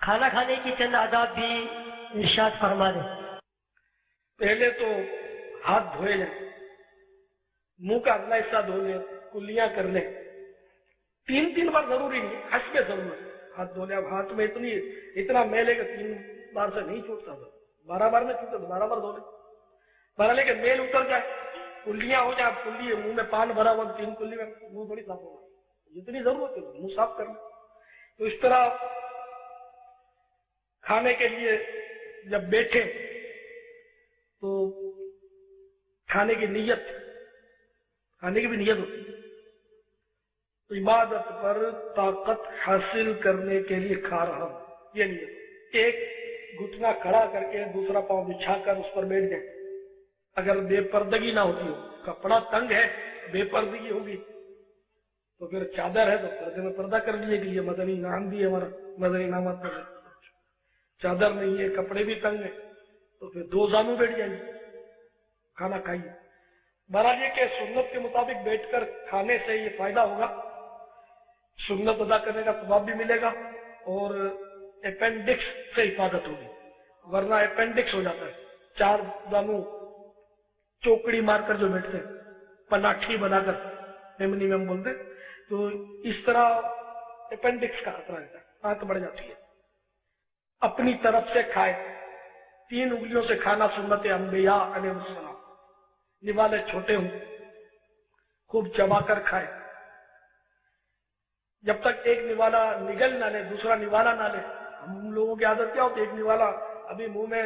کھانا کھانے کی چند آداب بھی ارشاد فرما دیں۔ پہلے تو ہاتھ دھوئے جائیں، منہ کا اگلا حصہ دھو لیں، کلیاں کر لیں، 3 بار ضروری نہیں، حسب ضرورت ہاتھ دھو لیں۔ اب ہاتھ میں اتنا میل ہے کہ 3 بار سے نہیں چھوٹتا، 12 بار میں چھوٹتا تو 12 بار دھو لیں، بہرحال کہ میل اتر جائے، کلیاں ہو جائے۔ کلی منہ میں پان بھرا ہوا 3 کلی میں منہ تھوڑی صاف ہوگا، جتنی ضرورت ہے منہ صاف کر لیں۔ تو اس طرح کھانے کے لیے جب بیٹھے تو کھانے کی بھی نیت ہوتی ہے۔ تو عبادت پر طاقت حاصل کرنے کے لیے کھا رہا ہوں، یہ نیت۔ ایک گھٹنا کھڑا کر کے دوسرا پاؤں بچھا کر اس پر بیٹھ جائیں۔ اگر بے پردگی نہ ہوتی ہو، کپڑا تنگ ہے، بے پردگی ہوگی تو پھر چادر ہے تو پردے میں پردہ کر لیے کہ یہ مدنی نام بھی ہے ہمارا، مدنی نامات پر چادر نہیں ہے، کپڑے بھی تنگ ہیں تو پھر 2 زانو بیٹھ جائیں گے، کھانا کھائیے۔ بہرحال یہ کہ سنت کے مطابق بیٹھ کر کھانے سے یہ فائدہ ہوگا، سنت ادا کرنے کا ثواب بھی ملے گا اور اپینڈکس سے حفاظت ہوگی، ورنہ اپینڈکس ہو جاتا ہے۔ 4 زانو چوکڑی مار کر جو بیٹھتے ہیں، پناٹھی بنا کر میمنی میں ہم بولتے ہیں، تو اس طرح اپینڈکس کا خطرہ رہتا ہے، آنت بڑھ جاتی ہے۔ اپنی طرف سے کھائے، 3 انگلیوں سے کھانا سنت انبیاء علیہ السلام۔ نوالے چھوٹے ہوں، خوب چبا کر کھائے، جب تک ایک نوالا نگل نہ لے دوسرا نوالا نہ لے۔ ہم لوگوں کی عادت کیا ہوتی ہے، ایک نوالا ابھی منہ میں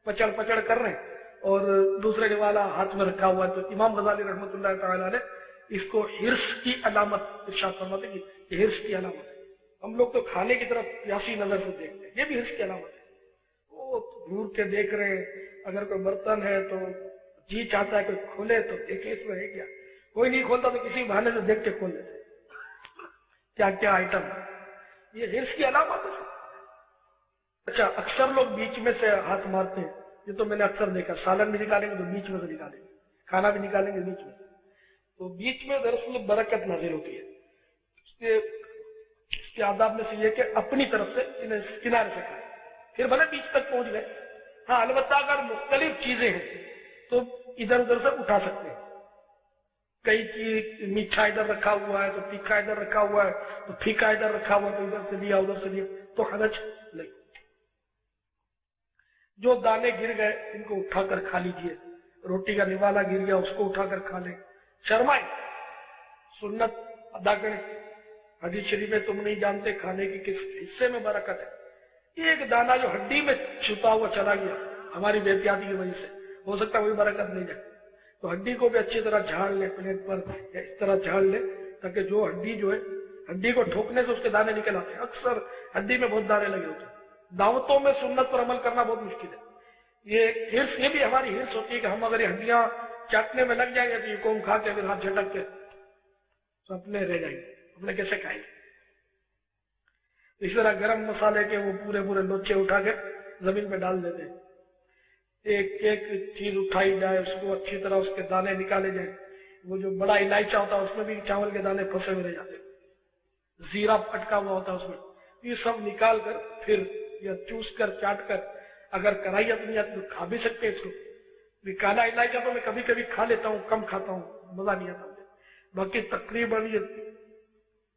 پچڑ کر رہے ہیں اور دوسرے نوالا ہاتھ میں رکھا ہوا ہے، تو امام غزالی رحمۃ اللہ تعالی علیہ اس کو حرص کی علامت ارشاد فرماتے ہیں کہ یہ حرص کی علامت ہے۔ ہم لوگ تو کھانے کی طرف پیاسی نظر سے دیکھتے ہیں، یہ بھی حرص کی علامت ہے۔ وہ گھور کے دیکھ رہے ہیں، اگر کوئی برتن ہے تو جی چاہتا ہے کوئی کھولے تو دیکھے اس میں ہے کیا، کوئی نہیں کھولتا تو کسی بہانے سے دیکھ کے کھول لیتے کیا کیا آئٹم ہے، یہ حرص کی علامت ہے۔ اچھا، اکثر لوگ بیچ میں سے ہاتھ مارتے ہیں، یہ تو میں نے اکثر دیکھا، سالن بھی نکالیں گے تو بیچ میں سے نکالیں گے، کھانا بھی نکالیں گے بیچ میں، تو بیچ میں دراصل برکت نازل ہوتی ہے۔ اس کے آداب میں سے یہ کہ اپنی طرف سے انہیں کنارے سے کھائیں، پھر بھلے بیچ تک پہنچ گئے۔ ہاں البتہ اگر مختلف چیزیں ہیں تو ادھر ادھر سے اٹھا سکتے ہیں، کئی چیز میٹھا ادھر رکھا ہوا ہے تو تیکھا ادھر رکھا ہوا ہے تو پھیکا ادھر رکھا ہوا تو ادھر سے لیا ادھر سے لیا تو حرج نہیں۔ جو دانے گر گئے ان کو اٹھا کر کھا لیجئے، روٹی کا نوالا گر گیا اس کو اٹھا کر کھا لیں، شرمائیں، سنت ادا کریں۔ حدیث شریف میں تم نہیں جانتے کھانے کی کس حصے میں برکت ہے، ایک دانہ جو ہڈی میں چھپا ہوا چلا گیا ہماری بے احتیاطی کی وجہ سے، ہو سکتا ہے وہی برکت نہیں جائے، تو ہڈی کو بھی اچھی طرح جھاڑ لیں، پلیٹ پر اس طرح جھاڑ لیں تاکہ جو ہڈی جو ہے، ہڈی کو ٹھوکنے سے اس کے دانے نکل آتے ہیں، اکثر ہڈی میں بہت دانے لگے ہوتے ہیں۔ دعوتوں میں سنت پر عمل کرنا بہت مشکل ہے، یہ بھی ہماری حرص ہوتی ہے کہ ہم اگر یہ ہڈیاں چاٹنے میں لگ جائیں گے تو یہ قوم کھا کے پھر ہاتھ جھٹک کے تو اپنے رہ جائیں گے، اپنے کیسے کھائیں گے۔ اس طرح گرم مسالے کے وہ پورے لوچے اٹھا کے زمین پہ ڈال دیتے ہیں، ایک چیز اٹھائی جائے، اس کو اچھی طرح اس کے دانے نکالے جائیں، وہ جو بڑا الائچہ ہوتا ہے اس میں بھی چاول کے دانے پھنسے ہوئے رہ جاتے ہیں، زیرہ پٹکا ہوا ہوتا ہے اس میں، یہ سب نکال کر پھر یا چوس کر چاٹ کر، اگر کڑھائی اپنی تو کھا بھی سکتے ہیں اس کو۔ کالا الائچہ تو میں کبھی کبھی کھا لیتا ہوں، کم کھاتا ہوں، مزہ نہیں آتا مجھے، باقی تقریباً یہ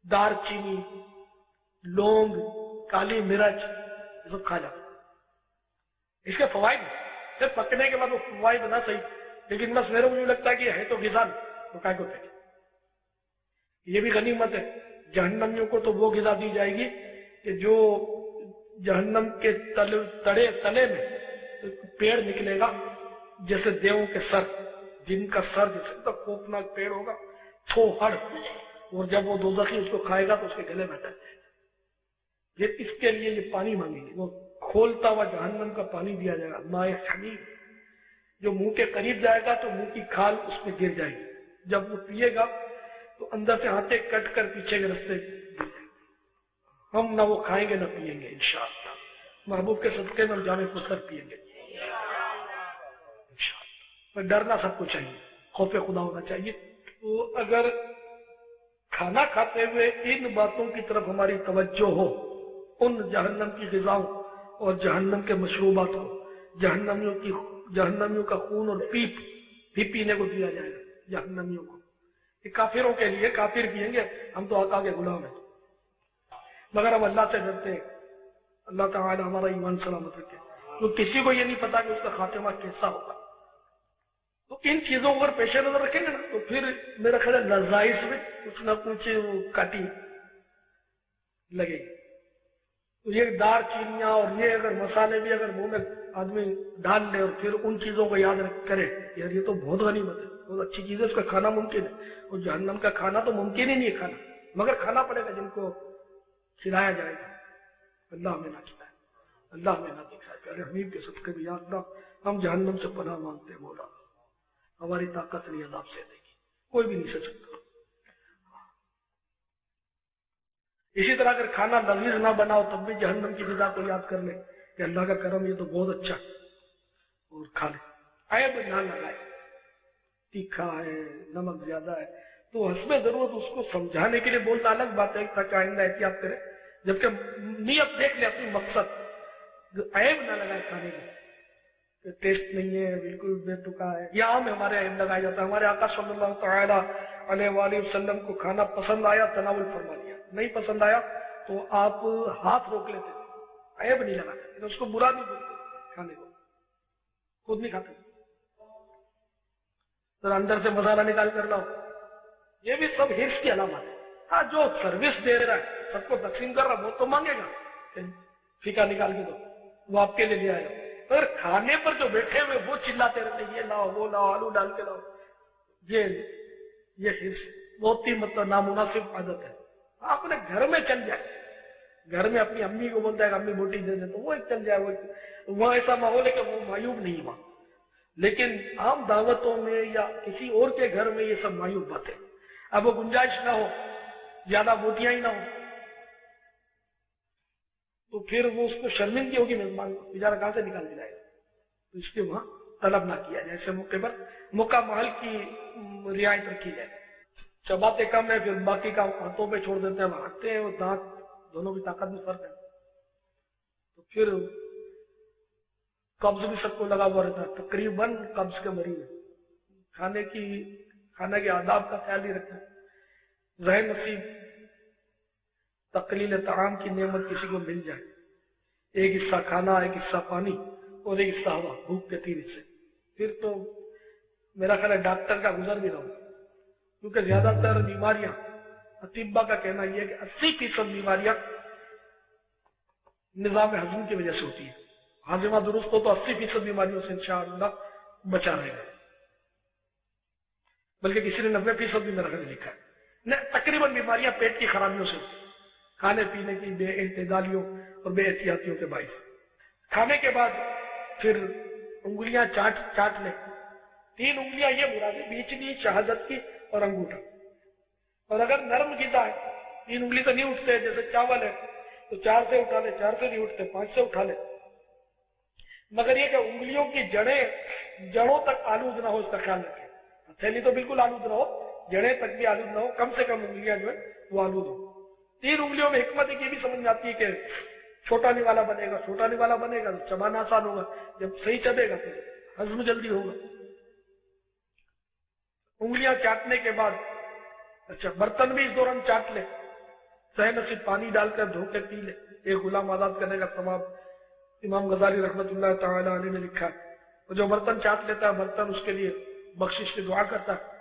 دار چینی، لونگ، کالی مرچ یہ سب کھا جاتا ہے۔ اس کے فوائد صرف پکنے کے بعد وہ فوائد نہ صحیح، لیکن بس میرے مجھے لگتا ہے کہ ہے تو غذا تو کائے کو پھینکے، یہ بھی غنیمت ہے۔ جہنمیوں کو تو وہ غذا دی جائے گی کہ جو جہنم کے تلے میں پیڑ نکلے گا جیسے دیووں کے سر، جن کا سر جیسے تک خوفناک پیڑ ہوگا، تھوہڑ، اور جب وہ دوزخی اس کو کھائے گا تو اس کے گلے میں اٹک جائے گا۔ یہ اس کے لیے یہ پانی مانگیں گے، وہ کھولتا ہوا جہنم کا پانی دیا جائے گا، ماء حمیم، جو منہ کے قریب جائے گا تو منہ کی کھال اس میں گر جائے گی، جب وہ پیے گا تو اندر سے ہاتھیں کٹ کر پیچھے کے رستے گر جائیں گے۔ ہم نہ وہ کھائیں گے نہ پیئیں گے انشاءاللہ، محبوب کے صدقے میں ہم جامع کوثر پیئیں گے انشاءاللہ۔ ڈرنا سب کو چاہیے، خوف خدا ہونا چاہیے۔ تو اگر کھانا کھاتے ہوئے ان باتوں کی طرف ہماری توجہ ہو ان جہنم کی غذاؤں اور جہنم کے مشروبات کو، جہنمیوں کا خون اور پیپ بھی پینے کو دیا جائے گا جہنمیوں کو۔ یہ کافروں کے لیے، کافر پیئیں گے، ہم تو آقا کے غلام ہیں، مگر ہم اللہ سے ڈرتے ہیں، اللہ تعالی ہمارا ایمان سلامت رکھے۔ تو کسی کو یہ نہیں پتا کہ اس کا خاتمہ کیسا ہوگا، تو ان چیزوں کو اگر پیش نظر رکھیں گے نا تو پھر میرا خیال ہے لذائذ میں کچھ نہ کچھ کاٹی لگے گی۔ تو یہ دار چینیاں اور یہ اگر مسالے بھی اگر منہ میں آدمی ڈال لے اور پھر ان چیزوں کو یاد کرے، یار یہ تو بہت غنیمت ہے، بہت اچھی چیز ہے، اس کا کھانا ممکن ہے، اور جہنم کا کھانا تو ممکن ہی نہیں ہے کھانا، مگر کھانا پڑے گا جن کو کھلایا جائے گا۔ اللہ ہمیں نہ کھلائے، اللہ ہمیں نہ دکھائے، پیارے حبیب کے صدقے بھی یا اللہ ہم جہنم سے پناہ مانگتے ہیں مولا، ہماری طاقت نہیں عذاب سے دے گی، کوئی بھی نہیں سہ سکتا۔ اسی طرح اگر کھانا لذیذ نہ بناؤ تب بھی جہنم کی غذا کو یاد کر لیں کہ اللہ کا کرم یہ تو بہت اچھا، اور کھا لیں، عیب نہ لگائے، تیکھا ہے، نمک زیادہ ہے تو حسب ضرورت اس کو سمجھانے کے لیے بولنا الگ بات ہے تاکہ آئندہ احتیاط کرے، جبکہ نیت دیکھ لے اپنی مقصد، عیب نہ لگائے کھانے میں، ٹیسٹ نہیں ہے، بالکل بے تکا ہے، یہ عام ہمارے عیب لگایا جاتا ہے۔ ہمارے آقا صلی اللہ تعالی علیہ وآلہ وسلم کو کھانا پسند آیا، تناول فرما لیا، نہیں پسند آیا تو آپ ہاتھ روک لیتے، عیب نہیں لگاتے، اس کو برا نہیں بولتے، کھانے کو خود نہیں کھاتے، ذرا اندر سے مسالہ نکال کر لاؤ، یہ بھی سب حرص کی علامات ہے۔ ہاں جو سروس دے رہا ہے، سب کو تقسیم کر رہا ہے، وہ تو مانگے گا، پھیکا نکال کے دو، وہ آپ کے لیے لے آئے گا، اگر کھانے پر جو بیٹھے ہوئے وہ چلاتے رہتے یہ لاؤ وہ لاؤ، آلو ڈال کے لاؤ، یہ حرص بہت ہی مطلب نامناسب عادت ہے۔ آپ نے گھر میں چل جائے، گھر میں اپنی امی کو بولتا ہے کہ امی بوٹی دے دے تو وہ ایک چل جائے، وہ ایسا ماحول ہے کہ وہ معیوب نہیں وہاں، لیکن عام دعوتوں میں یا کسی اور کے گھر میں یہ سب معیوب باتیں، اب وہ گنجائش نہ ہو، زیادہ بوٹیاں ہی نہ ہو تو پھر وہ اس کو شرمندگی ہوگی، میزبان کو بیچارہ کہاں سے نکال کے جائے گا، تو اس کے وہاں طلب نہ کیا جائے، ایسے موقع پر موقع محل کی رعایت رکھی جائے۔ چباتے کم ہے پھر باقی کا ہاتھوں پہ چھوڑ دیتے ہیں، ہاتھیں ہیں اور دانت دونوں کی طاقت میں فرق ہے، تو پھر قبض بھی سب کو لگا ہوا رہتا ہے، تقریباً قبض کے مریض ہے، کھانے کے آداب کا خیال نہیں رکھتے، ذہن نصیب تقلیل طعام کی نعمت کسی کو مل جائے، ایک حصہ کھانا، ایک حصہ پانی اور ایک حصہ ہوا، بھوک کے 3 حصے، پھر تو میرا خیال ہے ڈاکٹر کا گزر بھی رہا ہوں، کیونکہ زیادہ تر بیماریاں اطباء کا کہنا یہ ہے کہ 80% بیماریاں نظام ہضم کی وجہ سے ہوتی ہیں، ہاضمہ درست ہو تو 80% بیماریوں سے انشاءاللہ بچا رہے گا، بلکہ کسی نے 90% بھی میرا خیال لکھا ہے، تقریباً بیماریاں پیٹ کی خرابیوں سے، کھانے پینے کی بے اعتدالیوں اور بے احتیاطیوں کے باعث۔ کھانے کے بعد پھر انگلیاں چاٹ لیں، 3 انگلیاں یہ مراد ہے، بیچنی، شہادت کی اور انگوٹھا، اور اگر نرم غذا ہے 3 انگلی سے نہیں اٹھتے، جیسے چاول ہے تو 4 سے اٹھا لے، 4 سے نہیں اٹھتے 5 سے اٹھا لے، مگر یہ کہ انگلیوں کی جڑوں تک آلود نہ ہو، اس کا خیال رکھیں، تھیلی تو بالکل آلود نہ ہو، جڑیں تک بھی آلود نہ ہو، کم سے کم انگلیاں جو ہے وہ آلود ہو۔ 3 انگلیوں میں حکمت یہ بھی سمجھ میں آتی ہے کہ چھوٹا نوالا بنے گا، چھوٹا نوالا بنے گا تو چبانا آسان ہوگا، جب صحیح چبے گا تو ہضم جلدی ہوگا۔ انگلیاں چاٹنے کے بعد اچھا برتن بھی اس دوران چاٹ لے، صحیح نصیب پانی ڈال کر دھو کے پی لے، ایک غلام آزاد کرنے کا ثواب امام غزالی رحمۃ اللہ تعالی علیہ نے لکھا ہے، اور جو برتن چاٹ لیتا ہے برتن اس کے لیے بخشش کی دعا کرتا ہے۔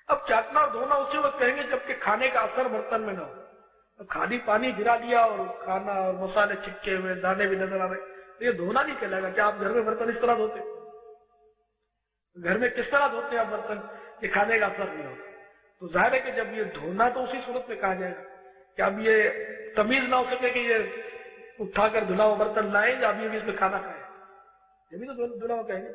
اب چاٹنا اور دھونا اسی وقت کہیں گے جبکہ کھانے کا اثر برتن میں نہ ہو، اب خالی پانی گرا دیا اور کھانا اور مسالے چپکے ہوئے، دانے بھی نظر آ رہے، تو یہ دھونا نہیں کہلائے گا۔ کیا آپ گھر میں برتن اس طرح دھوتے؟ گھر میں کس طرح دھوتے ہیں آپ برتن کہ کھانے کا اثر نہیں ہوتا؟ تو ظاہر ہے کہ جب یہ دھونا تو اسی صورت میں کہا جائے گا کہ اب یہ تمیز نہ ہو سکے کہ یہ اٹھا کر دھلا ہوا برتن لائیں یا ابھی اس میں کھانا کھائیں، یہ بھی تو دھلا ہوا کہیں گے۔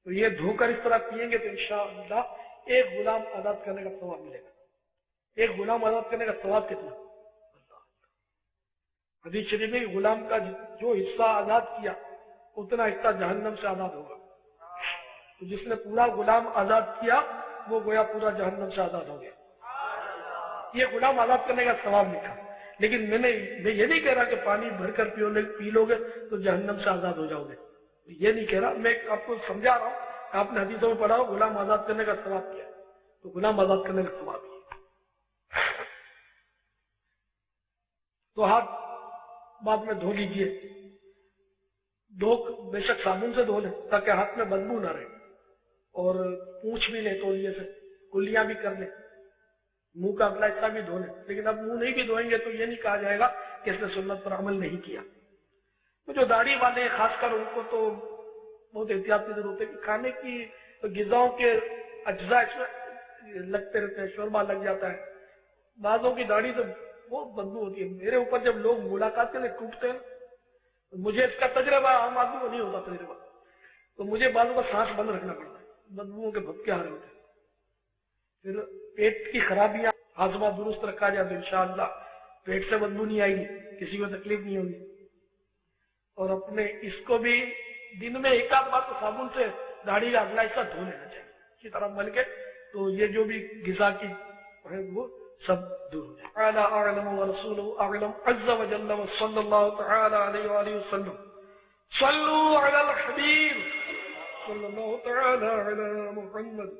تو یہ دھو کر اس طرح پیئیں گے تو انشاءاللہ ایک غلام آزاد کرنے کا ثواب ملے گا۔ ایک غلام آزاد کرنے کا ثواب کتنا؟ حدیث شریف میں غلام کا جو حصہ آزاد کیا اتنا حصہ جہنم سے آزاد ہوگا، تو جس نے پورا غلام آزاد کیا وہ گویا پورا جہنم سے آزاد ہو گیا۔ یہ غلام آزاد کرنے کا ثواب لکھا، لیکن میں یہ نہیں کہہ رہا کہ پانی بھر کر پی لو گے تو جہنم سے آزاد ہو جاؤ گے، یہ نہیں کہہ رہا، میں آپ کو سمجھا رہا ہوں۔ آپ نے حدیثوں میں پڑھا ہو غلام آزاد کرنے کا ثواب کیا، تو غلام آزاد کرنے کا ثواب کیا۔ تو ہاتھ بعد میں دھو لیجئے، بے شک صابن سے دھو لیں تاکہ ہاتھ میں بدبو نہ رہے، اور پونچھ بھی لیں تولیے سے، کلیاں بھی کر لیں، منہ کا اگلا حصہ بھی دھو لیں۔ لیکن اب منہ نہیں بھی دھوئیں گے تو یہ نہیں کہا جائے گا کہ اس نے سنت پر عمل نہیں کیا۔ تو جو داڑھی والے ہیں خاص کر ان کو تو بہت احتیاط کی ضرورت ہے کہ کھانے کی غذاؤں کے اجزاء اس میں لگتے رہتے ہیں، شوربہ لگ جاتا ہے، بعضوں کی داڑھی تو بہت بدبو ہوتی ہے۔ میرے اوپر جب لوگ ملاقات کے لیے ٹوٹتے ہیں، مجھے اس کا تجربہ عام آدمی کو نہیں ہوتا تجربہ، تو مجھے بعضوں کا سانس بند رکھنا پڑتا ہے، بدبوؤں کے بھپکے آ رہے ہوتے ہیں۔ پھر پیٹ کی خرابیاں، ہاضمہ درست رکھا جائے تو انشاءاللہ پیٹ سے بدبو نہیں آئے گی، کسی کو تکلیف نہیں ہوگی۔ اور اپنے اس کو بھی دن میں ایک آدھ بار تو صابن سے داڑھی کا اگلا حصہ دھو لینا چاہیے، اسی طرح مل کے، تو یہ جو بھی غذا کی ہے وہ سب دور ہو جائے۔ تعالی اعلم ورسولہ اعلم عز وجل وصلی اللہ تعالی علیہ وآلہ وسلم۔ صلوا علی الحبیب صلی اللہ تعالی علی محمد۔